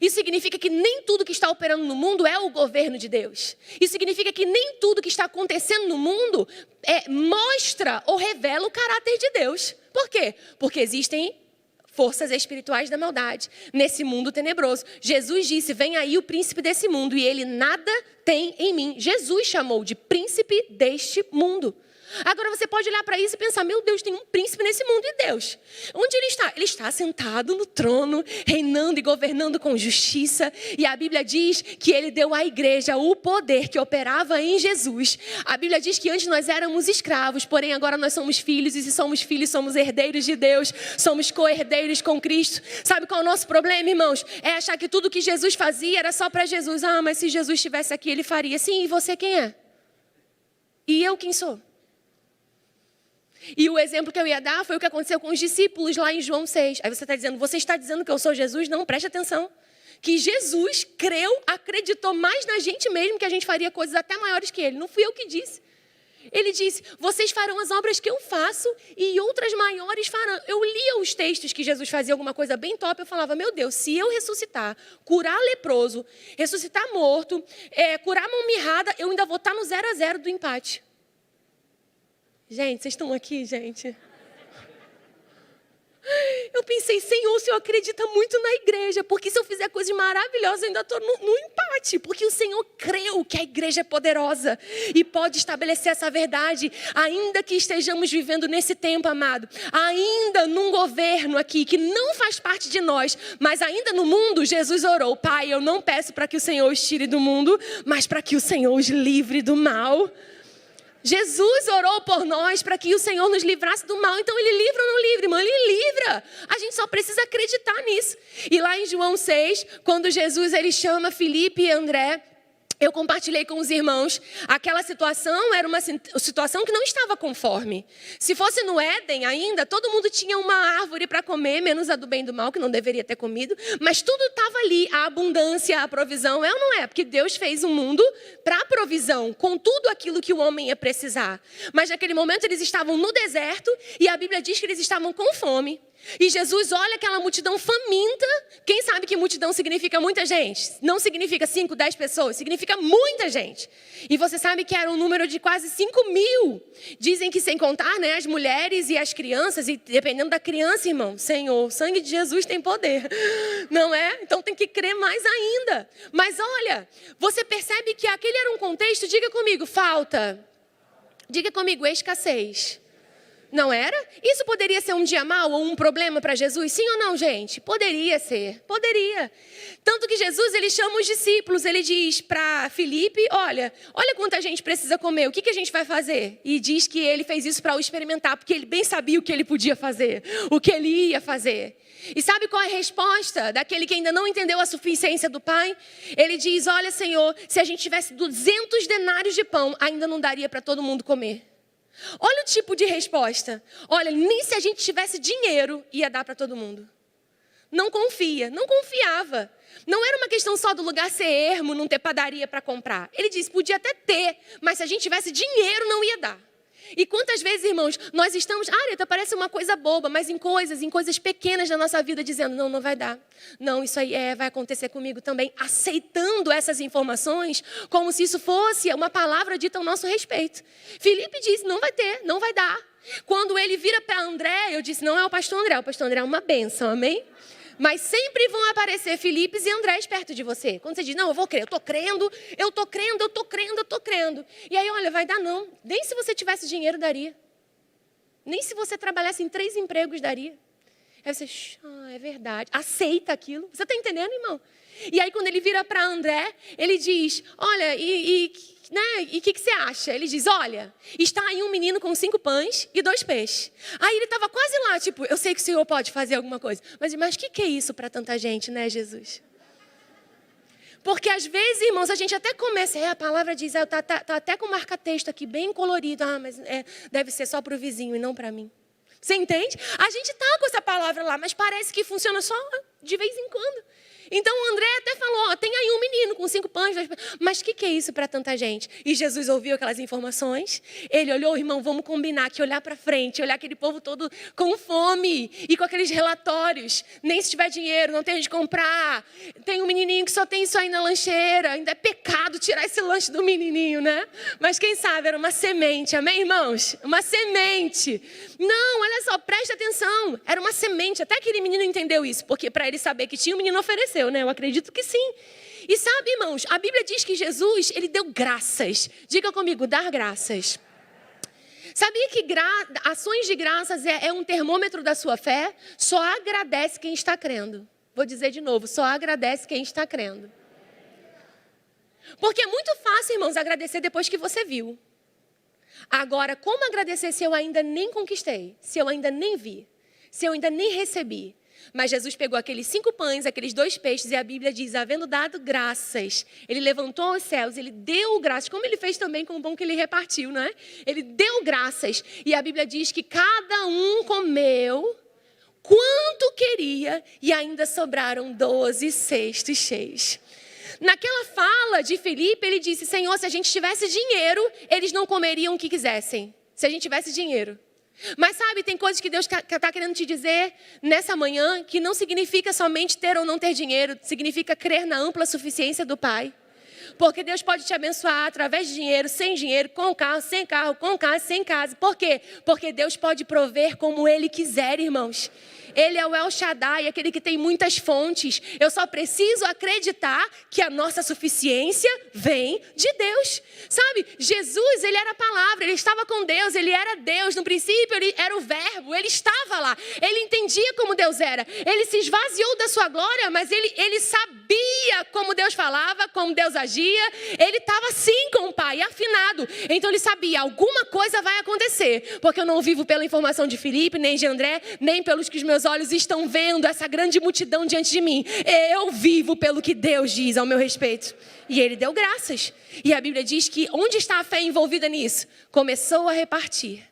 Isso significa que nem tudo que está operando no mundo é o governo de Deus. Isso significa que nem tudo que está acontecendo no mundo mostra ou revela o caráter de Deus. Por quê? Porque existem forças espirituais da maldade nesse mundo tenebroso. Jesus disse, vem aí o príncipe desse mundo e ele nada tem em mim. Jesus chamou de príncipe deste mundo. Agora você pode olhar para isso e pensar, meu Deus, tem um príncipe nesse mundo. E Deus? Onde ele está? Ele está sentado no trono, reinando e governando com justiça. E a Bíblia diz que ele deu à igreja o poder que operava em Jesus. A Bíblia diz que antes nós éramos escravos, porém agora nós somos filhos. E se somos filhos, somos herdeiros de Deus. Somos co-herdeiros com Cristo. Sabe qual é o nosso problema, irmãos? É achar que tudo que Jesus fazia era só para Jesus. Ah, mas se Jesus estivesse aqui, ele faria. Sim, e você quem é? E eu quem sou? E o exemplo que eu ia dar foi o que aconteceu com os discípulos lá em João 6. Aí você está dizendo, você está dizendo que eu sou Jesus? Não, preste atenção. Que Jesus creu, acreditou mais na gente mesmo, que a gente faria coisas até maiores que ele. Não fui eu que disse. Ele disse, vocês farão as obras que eu faço e outras maiores farão. Eu lia os textos que Jesus fazia alguma coisa bem top, eu falava, meu Deus, se eu ressuscitar, curar leproso, ressuscitar morto, curar mão mirrada, eu ainda vou estar no 0-0 do empate. Gente, vocês estão aqui, gente? Eu pensei, Senhor, o Senhor acredita muito na igreja, porque se eu fizer coisas maravilhosas, eu ainda estou no empate, porque o Senhor creu que a igreja é poderosa e pode estabelecer essa verdade, ainda que estejamos vivendo nesse tempo, amado, ainda num governo aqui que não faz parte de nós, mas ainda no mundo, Jesus orou, Pai, eu não peço para que o Senhor os tire do mundo, mas para que o Senhor os livre do mal. Jesus orou por nós para que o Senhor nos livrasse do mal. Então ele livra ou não livra, irmão? Ele livra. A gente só precisa acreditar nisso. E lá em João 6, quando Jesus ele chama Filipe e André, eu compartilhei com os irmãos, aquela situação era uma situação que não estava conforme. Se fosse no Éden ainda, todo mundo tinha uma árvore para comer, menos a do bem e do mal, que não deveria ter comido, mas tudo estava ali, a abundância, a provisão, é ou não é? Porque Deus fez um mundo para a provisão, com tudo aquilo que o homem ia precisar. Mas naquele momento eles estavam no deserto e a Bíblia diz que eles estavam com fome. E Jesus olha aquela multidão faminta. Quem sabe que multidão significa muita gente? Não significa 5, 10 pessoas, significa muita gente. E você sabe que era um número de quase 5.000. Dizem que sem contar, né, as mulheres e as crianças. E dependendo da criança, irmão, Senhor, o sangue de Jesus tem poder. Não é? Então tem que crer mais ainda. Mas olha, você percebe que aquele era um contexto, diga comigo, falta. Diga comigo, escassez. Não era? Isso poderia ser um dia mau ou um problema para Jesus? Sim ou não, gente? Poderia ser, poderia. Tanto que Jesus, ele chama os discípulos, ele diz para Filipe, olha quanta gente precisa comer, o que a gente vai fazer? E diz que ele fez isso para o experimentar, porque ele bem sabia o que ele podia fazer, o que ele ia fazer. E sabe qual é a resposta daquele que ainda não entendeu a suficiência do Pai? Ele diz, olha Senhor, se a gente tivesse 200 denários de pão, ainda não daria para todo mundo comer. Olha o tipo de resposta. Olha, nem se a gente tivesse dinheiro, ia dar para todo mundo. Não confia, não confiava. Não era uma questão só do lugar ser ermo, não ter padaria para comprar. Ele disse, podia até ter, mas se a gente tivesse dinheiro, não ia dar. E quantas vezes, irmãos, nós estamos... Areta, parece uma coisa boba, mas em coisas pequenas da nossa vida, dizendo, não vai dar. Não, isso aí vai acontecer comigo também. Aceitando essas informações como se isso fosse uma palavra dita ao nosso respeito. Filipe disse, não vai ter, não vai dar. Quando ele vira para André, eu disse, não é o pastor André é uma bênção, amém? Mas sempre vão aparecer Filipes e Andrés perto de você. Quando você diz, não, eu vou crer, eu tô crendo. E aí, olha, vai dar não. Nem se você tivesse dinheiro, daria. Nem se você trabalhasse em 3 empregos, daria. Aí você, é verdade. Aceita aquilo. Você está entendendo, irmão? E aí, quando ele vira para André, ele diz, olha, e o que você acha? Ele diz, olha, está aí um menino com 5 pães e 2 peixes. Aí ele estava quase lá, tipo, eu sei que o Senhor pode fazer alguma coisa. Mas o que é isso para tanta gente, né, Jesus? Porque às vezes, irmãos, a gente até começa, a palavra diz, tá até com marca-texto aqui, bem colorido. Mas deve ser só para o vizinho e não para mim. Você entende? A gente tá com essa palavra lá, mas parece que funciona só de vez em quando. Então o André até falou, tem aí um menino com 5 pães, 2 pães. Mas o que é isso para tanta gente? E Jesus ouviu aquelas informações. Ele olhou, irmão, vamos combinar que olhar para frente, olhar aquele povo todo com fome e com aqueles relatórios. Nem se tiver dinheiro, não tem onde comprar. Tem um menininho que só tem isso aí na lancheira. Ainda é pecado tirar esse lanche do menininho, né? Mas quem sabe era uma semente, amém, irmãos? Uma semente. Não, olha só, preste atenção. Era uma semente. Até aquele menino entendeu isso, porque para ele saber que tinha, o menino ofereceu. Né? Eu acredito que sim. E sabe, irmãos, a Bíblia diz que Jesus, ele deu graças. Diga comigo, dar graças. Sabia que ações de graças é um termômetro da sua fé? Só agradece quem está crendo. Vou dizer de novo, só agradece quem está crendo. Porque é muito fácil, irmãos, agradecer depois que você viu. Agora, como agradecer se eu ainda nem conquistei? Se eu ainda nem vi? Se eu ainda nem recebi? Mas Jesus pegou aqueles 5 pães, aqueles 2 peixes, e a Bíblia diz, havendo dado graças, ele levantou os céus, ele deu graças, como ele fez também com o pão que ele repartiu, não é? Ele deu graças, e a Bíblia diz que cada um comeu quanto queria, e ainda sobraram 12 cestos cheios. Naquela fala de Filipe, ele disse, Senhor, se a gente tivesse dinheiro, eles não comeriam o que quisessem, se a gente tivesse dinheiro. Mas sabe, tem coisas que Deus está querendo te dizer nessa manhã que não significa somente ter ou não ter dinheiro, significa crer na ampla suficiência do Pai. Porque Deus pode te abençoar através de dinheiro, sem dinheiro, com carro, sem carro, com casa, sem casa. Por quê? Porque Deus pode prover como Ele quiser, irmãos. Ele é o El Shaddai, aquele que tem muitas fontes. Eu só preciso acreditar que a nossa suficiência vem de Deus. Sabe, Jesus, ele era a palavra, ele estava com Deus, ele era Deus. No princípio, ele era o verbo, ele estava lá. Ele entendia como Deus era. Ele se esvaziou da sua glória, mas ele sabia como Deus falava, como Deus agia. Ele estava sim com o Pai, afinado. Então ele sabia, alguma coisa vai acontecer. Porque eu não vivo pela informação de Filipe, nem de André, nem pelos que os meus olhos estão vendo essa grande multidão diante de mim. Eu vivo pelo que Deus diz ao meu respeito. E ele deu graças. E a Bíblia diz que onde está a fé envolvida nisso? Começou a repartir.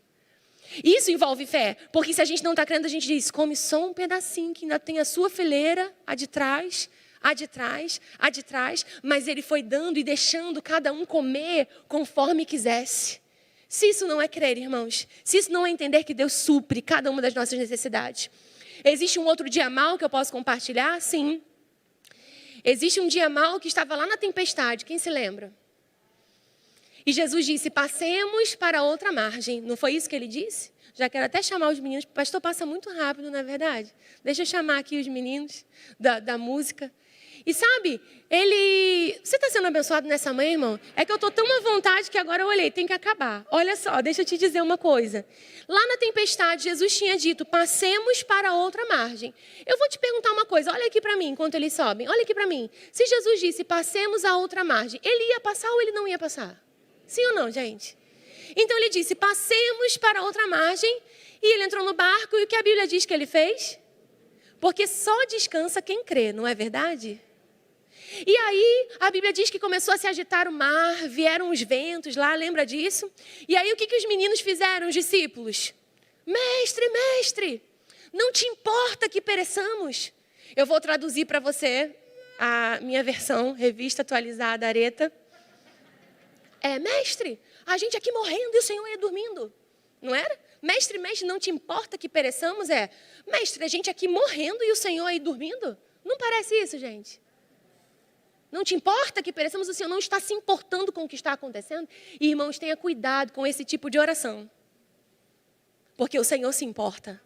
Isso envolve fé. Porque se a gente não está crendo, a gente diz, come só um pedacinho que ainda tem a sua fileira, a de trás, a de trás, a de trás. Mas ele foi dando e deixando cada um comer conforme quisesse. Se isso não é crer, irmãos, se isso não é entender que Deus supre cada uma das nossas necessidades. Existe um outro dia mau que eu posso compartilhar? Sim. Existe um dia mau que estava lá na tempestade. Quem se lembra? E Jesus disse, passemos para outra margem. Não foi isso que ele disse? Já quero até chamar os meninos. O pastor passa muito rápido, não é verdade? Deixa eu chamar aqui os meninos da música. E sabe, você está sendo abençoado nessa manhã, irmão? É que eu estou tão à vontade que agora eu olhei, tem que acabar. Olha só, deixa eu te dizer uma coisa. Lá na tempestade, Jesus tinha dito, passemos para outra margem. Eu vou te perguntar uma coisa, olha aqui para mim, enquanto eles sobem. Olha aqui para mim. Se Jesus disse, passemos a outra margem, ele ia passar ou ele não ia passar? Sim ou não, gente? Então ele disse, passemos para outra margem, e ele entrou no barco, e o que a Bíblia diz que ele fez? Porque só descansa quem crê, não é verdade? E aí, a Bíblia diz que começou a se agitar o mar, vieram os ventos lá, lembra disso? E aí, o que os meninos fizeram, os discípulos? Mestre, mestre, não te importa que pereçamos? Eu vou traduzir para você a minha versão, revista atualizada, Areta. Mestre, a gente aqui morrendo e o Senhor ia dormindo. não era? Mestre, mestre, não te importa que pereçamos? Mestre, a gente aqui morrendo e o Senhor aí dormindo? Não parece isso, gente? Não te importa que pereçamos? O Senhor não está se importando com o que está acontecendo? E, irmãos, tenha cuidado com esse tipo de oração. Porque o Senhor se importa.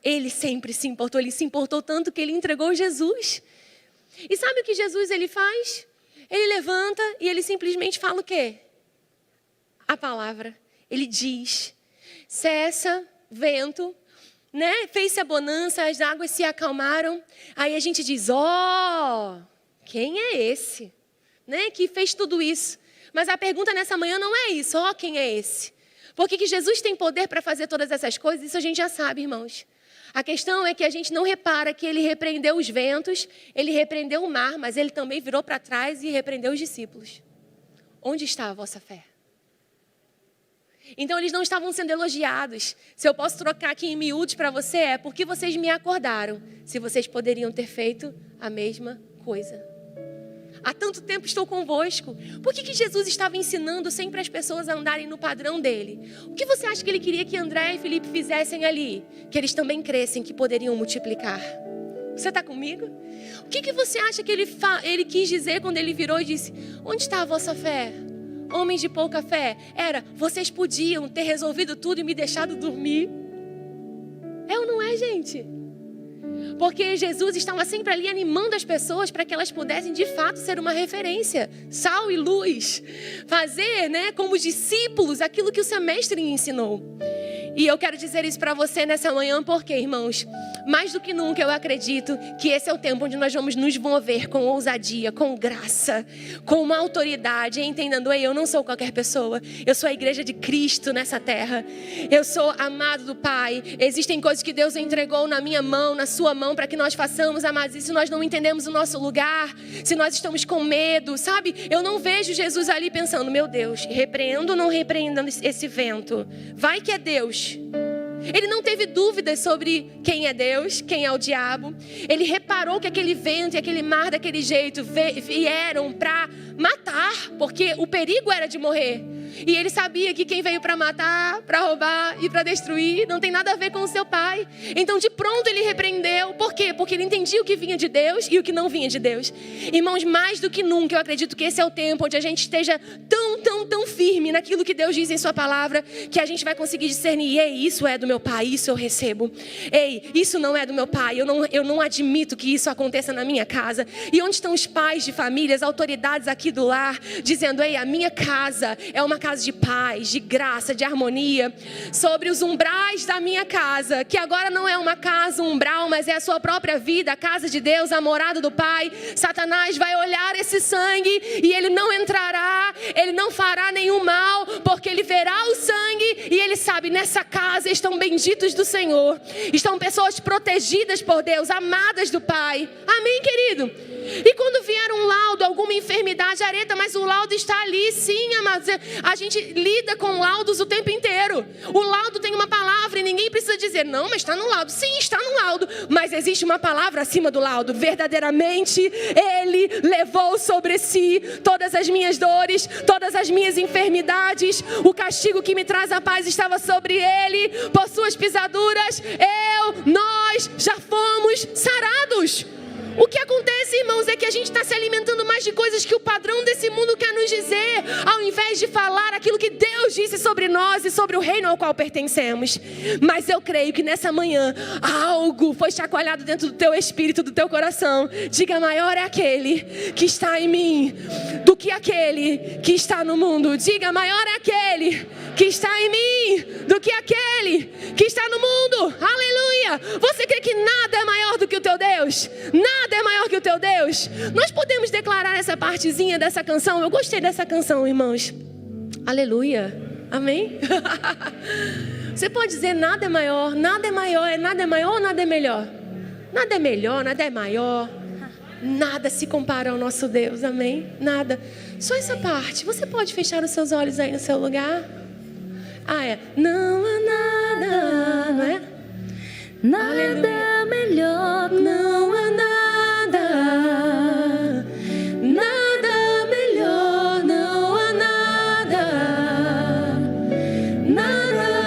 Ele sempre se importou. Ele se importou tanto que Ele entregou Jesus. E sabe o que Jesus ele faz? Ele levanta e Ele simplesmente fala o quê? A palavra. Ele diz, cessa, vento, né? Fez-se a bonança, as águas se acalmaram. Aí a gente diz, quem é esse? Né? Que fez tudo isso. Mas a pergunta nessa manhã não é isso, quem é esse? Porque que Jesus tem poder para fazer todas essas coisas, isso a gente já sabe, irmãos. A questão é que a gente não repara que Ele repreendeu os ventos, Ele repreendeu o mar, mas Ele também virou para trás e repreendeu os discípulos. Onde está a vossa fé? Então eles não estavam sendo elogiados. Se eu posso trocar aqui em miúdos para você, porque vocês me acordaram, se vocês poderiam ter feito a mesma coisa. Há tanto tempo estou convosco. Por que Jesus estava ensinando sempre as pessoas a andarem no padrão dele? O que você acha que ele queria que André e Felipe fizessem ali? Que eles também crescem, que poderiam multiplicar. Você está comigo? O que você acha que ele quis dizer quando ele virou e disse, onde está a vossa fé? Homens de pouca fé. Vocês podiam ter resolvido tudo e me deixado dormir. É ou não é, gente? Porque Jesus estava sempre ali animando as pessoas para que elas pudessem de fato ser uma referência, sal e luz, fazer, né, como discípulos aquilo que o seu mestre ensinou. E eu quero dizer isso para você nessa manhã porque, irmãos, mais do que nunca eu acredito que esse é o tempo onde nós vamos nos mover com ousadia, com graça, com uma autoridade, entendendo, eu não sou qualquer pessoa, eu sou a igreja de Cristo nessa terra, eu sou amado do Pai, existem coisas que Deus entregou na minha mão, na sua mão, para que nós façamos, amados, e se nós não entendemos o nosso lugar, se nós estamos com medo, sabe, eu não vejo Jesus ali pensando, meu Deus, repreendo ou não repreendo esse vento, vai que é Deus. Ele não teve dúvidas sobre quem é Deus, quem é o diabo. Ele reparou que aquele vento e aquele mar daquele jeito vieram para matar, porque o perigo era de morrer. E ele sabia que quem veio para matar, para roubar e para destruir não tem nada a ver com o seu pai. Então de pronto ele repreendeu. Por quê? Porque ele entendia o que vinha de Deus e o que não vinha de Deus. Irmãos, mais do que nunca eu acredito que esse é o tempo onde a gente esteja tão firme naquilo que Deus diz em sua palavra, que a gente vai conseguir discernir, ei, isso é do meu pai, isso eu recebo. Ei, isso não é do meu pai, eu não admito que isso aconteça na minha casa. E onde estão os pais de famílias, autoridades aqui do lar, dizendo, ei, a minha casa é uma casa de paz, de graça, de harmonia, sobre os umbrais da minha casa, que agora não é uma casa, um umbral, mas é a sua própria vida, a casa de Deus, a morada do Pai. Satanás vai olhar esse sangue e ele não entrará, ele não fará nenhum mal, porque ele verá o sangue e ele sabe, nessa casa estão benditos do Senhor, estão pessoas protegidas por Deus, amadas do Pai. Amém, querido? E quando vier um laudo, alguma enfermidade, Areta, mas o laudo está ali, sim, amados. A gente lida com laudos o tempo inteiro. O laudo tem uma palavra e ninguém precisa dizer, não, mas está no laudo. Sim, está no laudo, mas existe uma palavra acima do laudo. Verdadeiramente, Ele levou sobre si todas as minhas dores, todas as minhas enfermidades. O castigo que me traz a paz estava sobre Ele. Por suas pisaduras, nós já fomos sarados. O que acontece, irmãos, é que a gente está se alimentando mais de coisas que o padrão desse mundo quer nos dizer, ao invés de falar aquilo que Deus disse sobre nós e sobre o reino ao qual pertencemos. Mas eu creio que nessa manhã algo foi chacoalhado dentro do teu espírito, do teu coração. Diga, maior é aquele que está em mim do que aquele que está no mundo. Diga, maior é aquele que está em mim do que aquele que está no mundo. Aleluia! Você crê que nada é maior do que o teu Deus? Nada é maior que o teu Deus. Nós podemos declarar essa partezinha dessa canção. Eu gostei dessa canção, irmãos. Aleluia. Amém? Você pode dizer nada é maior, nada é maior. Nada é maior ou nada é melhor? Nada é melhor, nada é maior. Nada se compara ao nosso Deus, amém? Nada. Só essa parte. Você pode fechar os seus olhos aí no seu lugar? Não há nada, não é? Nada melhor, não há nada. Nada melhor, não há nada. Nada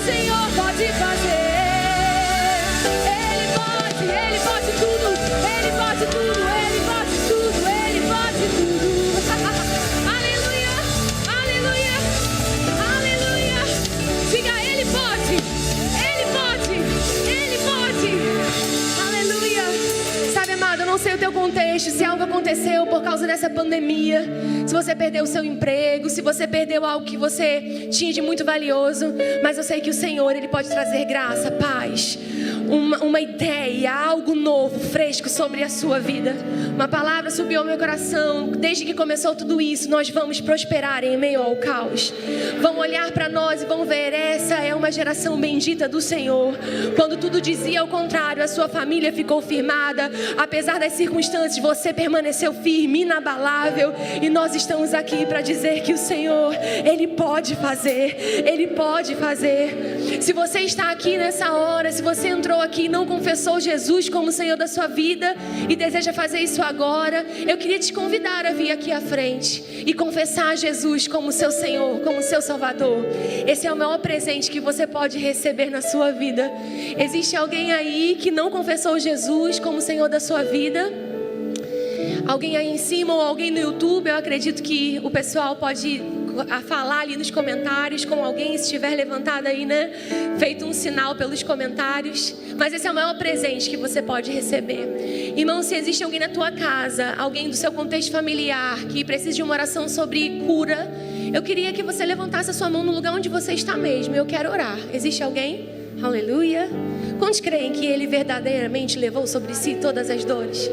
Senhor pode fazer. Ele pode tudo, Ele pode tudo, Ele pode tudo, Ele pode tudo. Aleluia, aleluia, aleluia. Diga, Ele pode, Ele pode, Ele pode. Aleluia. Sabe, amado, eu não sei o teu contexto, se algo aconteceu por causa dessa pandemia, se você perdeu o seu emprego, se você perdeu algo que você tinha de muito valioso, mas eu sei que o Senhor, Ele pode trazer graça, paz, uma ideia, algo novo, fresco sobre a sua vida. Uma palavra subiu ao meu coração. Desde que começou tudo isso, nós vamos prosperar em meio ao caos. Vão olhar para nós e vão ver, essa é uma geração bendita do Senhor. Quando tudo dizia ao contrário, a sua família ficou firmada. Apesar das circunstâncias, você permaneceu firme, inabalável. E nós estamos aqui para dizer que o Senhor, Ele pode fazer. Ele pode fazer. Se você está aqui nessa hora, se você entrou aqui e não confessou Jesus como Senhor da sua vida e deseja fazer isso agora, eu queria te convidar a vir aqui à frente e confessar Jesus como seu Senhor, como seu Salvador. Esse é o maior presente que você pode receber na sua vida. Existe alguém aí que não confessou Jesus como Senhor da sua vida? Alguém aí em cima ou alguém no YouTube? Eu acredito que o pessoal pode falar ali nos comentários com alguém, se estiver levantado aí, né? Feito um sinal pelos comentários. Mas esse é o maior presente que você pode receber. Irmão, se existe alguém na tua casa, alguém do seu contexto familiar que precisa de uma oração sobre cura, eu queria que você levantasse a sua mão no lugar onde você está mesmo. Eu quero orar. Existe alguém? Aleluia. Quantos creem que Ele verdadeiramente levou sobre si todas as dores?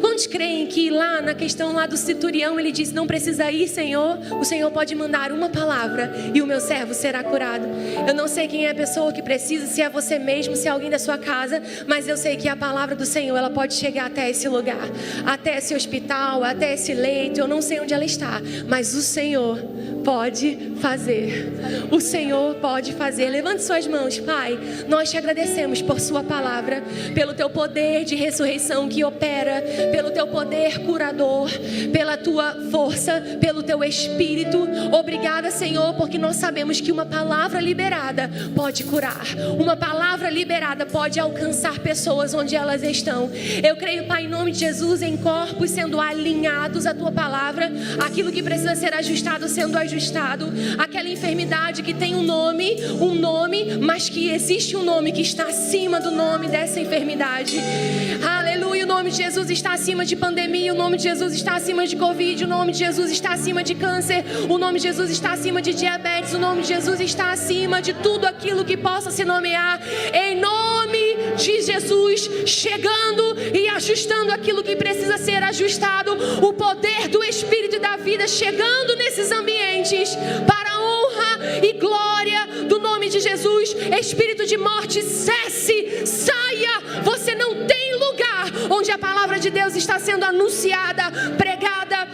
Quantos creem que lá na questão lá do centurião Ele disse, não precisa ir, Senhor, o Senhor pode mandar uma palavra e o meu servo será curado. Eu não sei quem é a pessoa que precisa, se é você mesmo, se é alguém da sua casa, mas eu sei que a palavra do Senhor, ela pode chegar até esse lugar, até esse hospital, até esse leito. Eu não sei onde ela está, mas o Senhor pode fazer. O Senhor pode fazer. Levante suas mãos, Pai. Nós te agradecemos por sua palavra, pelo teu poder de ressurreição que opera, pelo teu poder curador, pela tua força, pelo teu espírito. Obrigada, Senhor, porque nós sabemos que uma palavra liberada pode curar. Uma palavra liberada pode alcançar pessoas onde elas estão. Eu creio, Pai, em nome de Jesus, em corpos sendo alinhados à tua palavra, aquilo que precisa ser ajustado sendo ajustado, aquela enfermidade que tem um nome, mas que existe um nome que está acima do nome dessa enfermidade. Aleluia, o nome de Jesus está acima de pandemia, o nome de Jesus está acima de Covid, o nome de Jesus está acima de câncer, o nome de Jesus está acima de diabetes, o nome de Jesus está acima de tudo aquilo que possa se nomear. Em nome de Jesus, chegando e ajustando aquilo que precisa ser ajustado, o poder do Espírito e da vida chegando nesses ambientes, para a honra e glória do nome de Jesus. Espírito de morte, cesse, saia. Você não tem lugar onde a palavra de Deus está sendo anunciada, pregada.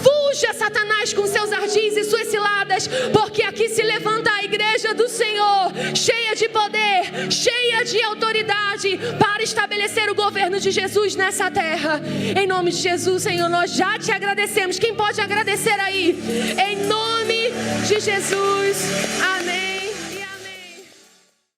Fuja, Satanás, com seus ardis e suas ciladas, porque aqui se levanta a igreja do Senhor, cheia de poder, cheia de autoridade, para estabelecer o governo de Jesus nessa terra. Em nome de Jesus, Senhor, nós já te agradecemos. Quem pode agradecer aí? Em nome de Jesus, amém.